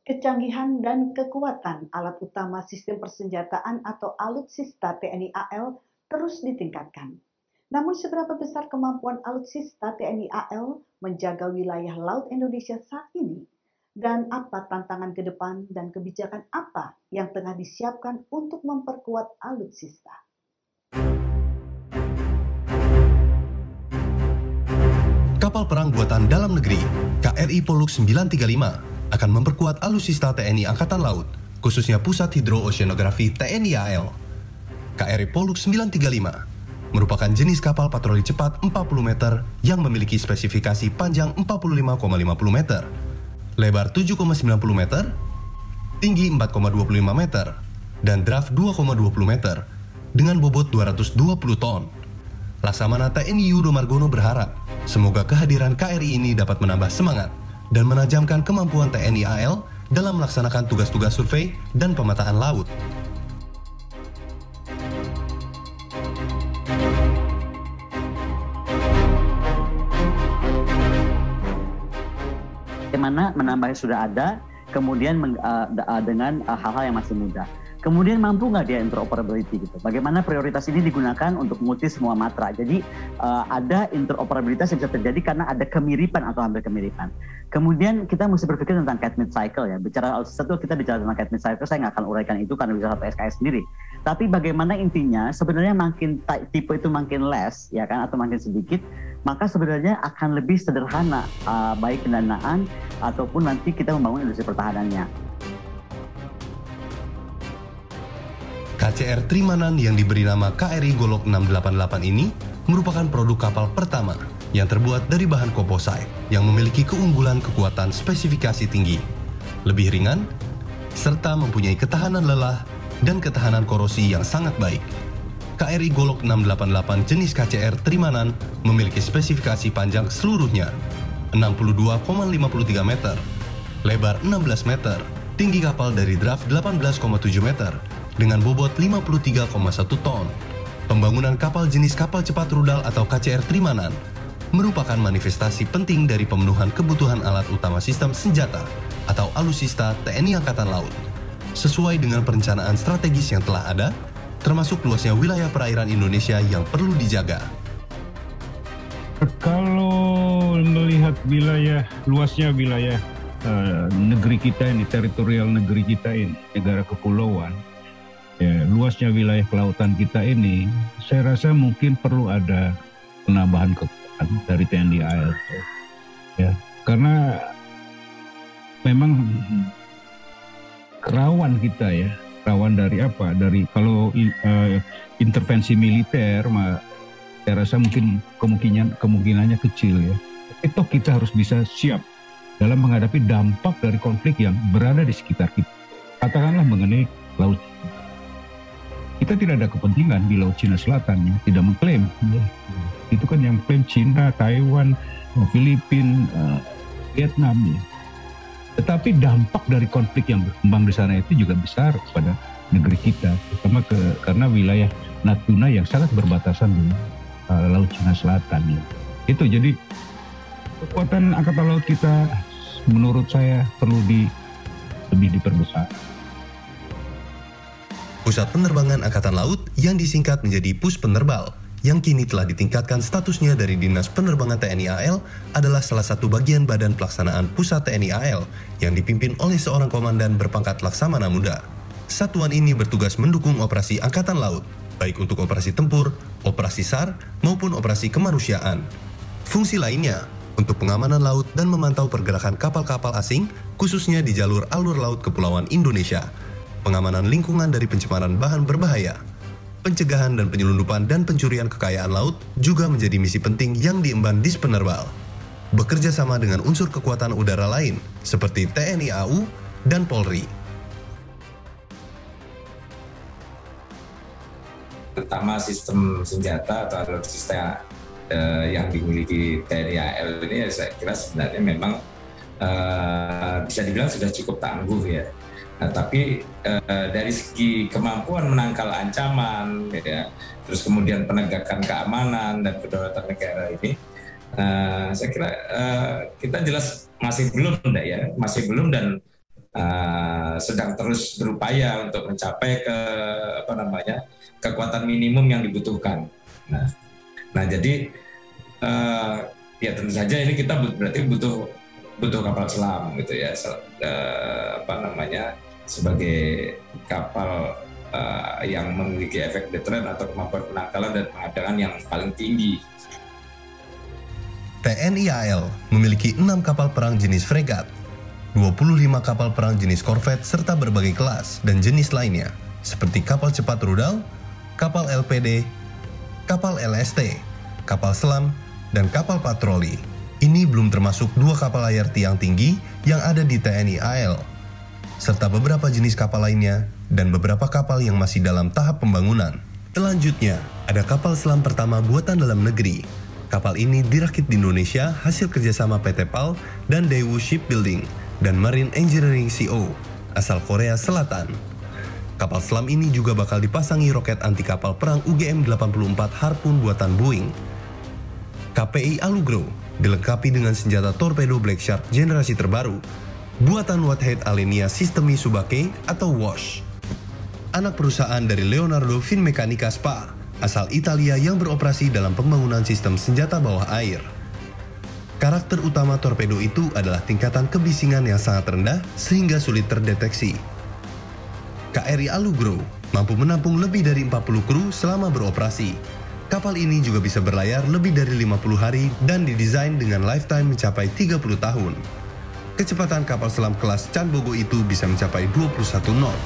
Kecanggihan dan kekuatan alat utama sistem persenjataan atau alutsista TNI AL terus ditingkatkan. Namun seberapa besar kemampuan alutsista TNI AL menjaga wilayah laut Indonesia saat ini? Dan apa tantangan ke depan dan kebijakan apa yang tengah disiapkan untuk memperkuat alutsista? Kapal perang buatan dalam negeri, KRI Pollux 935, akan memperkuat alutsista TNI Angkatan Laut, khususnya Pusat Hidrooceanografi TNI AL. KRI Pollux 935 merupakan jenis kapal patroli cepat 40 meter yang memiliki spesifikasi panjang 45,50 meter, lebar 7,90 meter, tinggi 4,25 meter, dan draft 2,20 meter, dengan bobot 220 ton. Laksamana TNI Yudo Margono berharap semoga kehadiran KRI ini dapat menambah semangat dan menajamkan kemampuan TNI AL dalam melaksanakan tugas-tugas survei dan pemetaan laut. Bagaimana menambah yang sudah ada, kemudian dengan hal-hal yang masih mudah. Kemudian mampu nggak dia interoperability gitu? Bagaimana prioritas ini digunakan untuk menguti semua matra? Jadi ada interoperabilitas yang bisa terjadi karena ada kemiripan atau hampir kemiripan. Kemudian kita mesti berpikir tentang cat mid cycle ya. Bicara alutsista kita bicara tentang cat mid cycle, saya nggak akan uraikan itu karena bisa satu SKS sendiri. Tapi bagaimana intinya sebenarnya makin tipe itu makin less ya kan atau makin sedikit, maka sebenarnya akan lebih sederhana baik pendanaan ataupun nanti kita membangun industri pertahanannya. KCR Trimanan yang diberi nama KRI Golok 688 ini merupakan produk kapal pertama yang terbuat dari bahan composite yang memiliki keunggulan kekuatan spesifikasi tinggi, lebih ringan, serta mempunyai ketahanan lelah dan ketahanan korosi yang sangat baik. KRI Golok 688 jenis KCR Trimanan memiliki spesifikasi panjang seluruhnya 62,53 meter, lebar 16 meter, tinggi kapal dari draft 18,7 meter, dengan bobot 53,1 ton. Pembangunan kapal jenis kapal cepat rudal atau KCR Trimanan merupakan manifestasi penting dari pemenuhan kebutuhan alat utama sistem senjata atau alutsista TNI Angkatan Laut, sesuai dengan perencanaan strategis yang telah ada, termasuk luasnya wilayah perairan Indonesia yang perlu dijaga. Kalau melihat luasnya wilayah negeri kita ini, teritorial negeri kita ini, negara kepulauan, ya, luasnya wilayah kelautan kita ini, saya rasa mungkin perlu ada penambahan kekuatan dari TNI AL. Ya, karena memang rawan kita ya, rawan dari apa? Dari kalau intervensi militer, saya rasa mungkin kemungkinannya kecil ya. Itu kita harus bisa siap dalam menghadapi dampak dari konflik yang berada di sekitar kita. Katakanlah mengenai laut. Kita tidak ada kepentingan di Laut Cina Selatan, ya. Tidak mengklaim. Ya. Itu kan yang klaim Cina, Taiwan, Filipina, Vietnam. Ya. Tetapi dampak dari konflik yang berkembang di sana itu juga besar kepada negeri kita, terutama karena wilayah Natuna yang sangat berbatasan dengan Laut Cina Selatan. Ya. Itu jadi kekuatan Angkatan Laut kita menurut saya perlu lebih diperbesar. Pusat Penerbangan Angkatan Laut yang disingkat menjadi Pus Penerbal, yang kini telah ditingkatkan statusnya dari Dinas Penerbangan TNI AL, adalah salah satu bagian badan pelaksanaan Pusat TNI AL yang dipimpin oleh seorang komandan berpangkat Laksamana Muda. Satuan ini bertugas mendukung operasi Angkatan Laut, baik untuk operasi tempur, operasi SAR, maupun operasi kemanusiaan. Fungsi lainnya untuk pengamanan laut dan memantau pergerakan kapal-kapal asing, khususnya di jalur alur laut Kepulauan Indonesia, pengamanan lingkungan dari pencemaran bahan berbahaya, pencegahan dan penyelundupan dan pencurian kekayaan laut juga menjadi misi penting yang diemban Dispenerbal. Bekerja sama dengan unsur kekuatan udara lain seperti TNI AU dan Polri. Terutama sistem senjata atau alutsista yang dimiliki TNI AL ini, saya kira sebenarnya memang bisa dibilang sudah cukup tangguh ya. Nah, tapi dari segi kemampuan menangkal ancaman, ya, terus kemudian penegakan keamanan dan kedaulatan negara ini, saya kira kita jelas masih belum, ya, masih belum, dan sedang terus berupaya untuk mencapai kekuatan minimum yang dibutuhkan. Nah jadi ya tentu saja ini kita berarti butuh kapal selam gitu ya, sebagai kapal yang memiliki efek deteran atau kemampuan penangkalan dan pengadangan yang paling tinggi. TNI AL memiliki 6 kapal perang jenis fregat, 25 kapal perang jenis korvet serta berbagai kelas dan jenis lainnya seperti kapal cepat rudal, kapal LPD, kapal LST, kapal selam, dan kapal patroli. Ini belum termasuk 2 kapal layar tiang tinggi yang ada di TNI AL, serta beberapa jenis kapal lainnya dan beberapa kapal yang masih dalam tahap pembangunan. Selanjutnya, ada kapal selam pertama buatan dalam negeri. Kapal ini dirakit di Indonesia hasil kerjasama PT PAL dan Daewoo Shipbuilding dan Marine Engineering Co. asal Korea Selatan. Kapal selam ini juga bakal dipasangi roket anti kapal perang UGM-84 Harpoon buatan Boeing. KPI Alugro dilengkapi dengan senjata torpedo Black Shark generasi terbaru, buatan Whitehead Alenia Sistemi Subake atau WASH. Anak perusahaan dari Leonardo Finmeccanica SPA, asal Italia yang beroperasi dalam pembangunan sistem senjata bawah air. Karakter utama torpedo itu adalah tingkatan kebisingan yang sangat rendah sehingga sulit terdeteksi. KRI Alugro mampu menampung lebih dari 40 kru selama beroperasi. Kapal ini juga bisa berlayar lebih dari 50 hari dan didesain dengan lifetime mencapai 30 tahun. Kecepatan kapal selam kelas Chanbogo itu bisa mencapai 21 knot.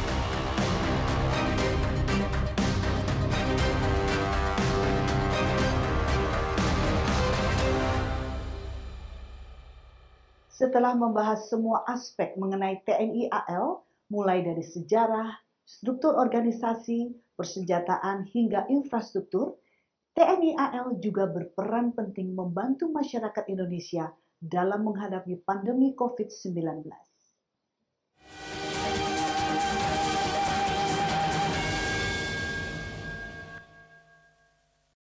Setelah membahas semua aspek mengenai TNI AL, mulai dari sejarah, struktur organisasi, persenjataan, hingga infrastruktur, TNI AL juga berperan penting membantu masyarakat Indonesia dalam menghadapi pandemi COVID-19.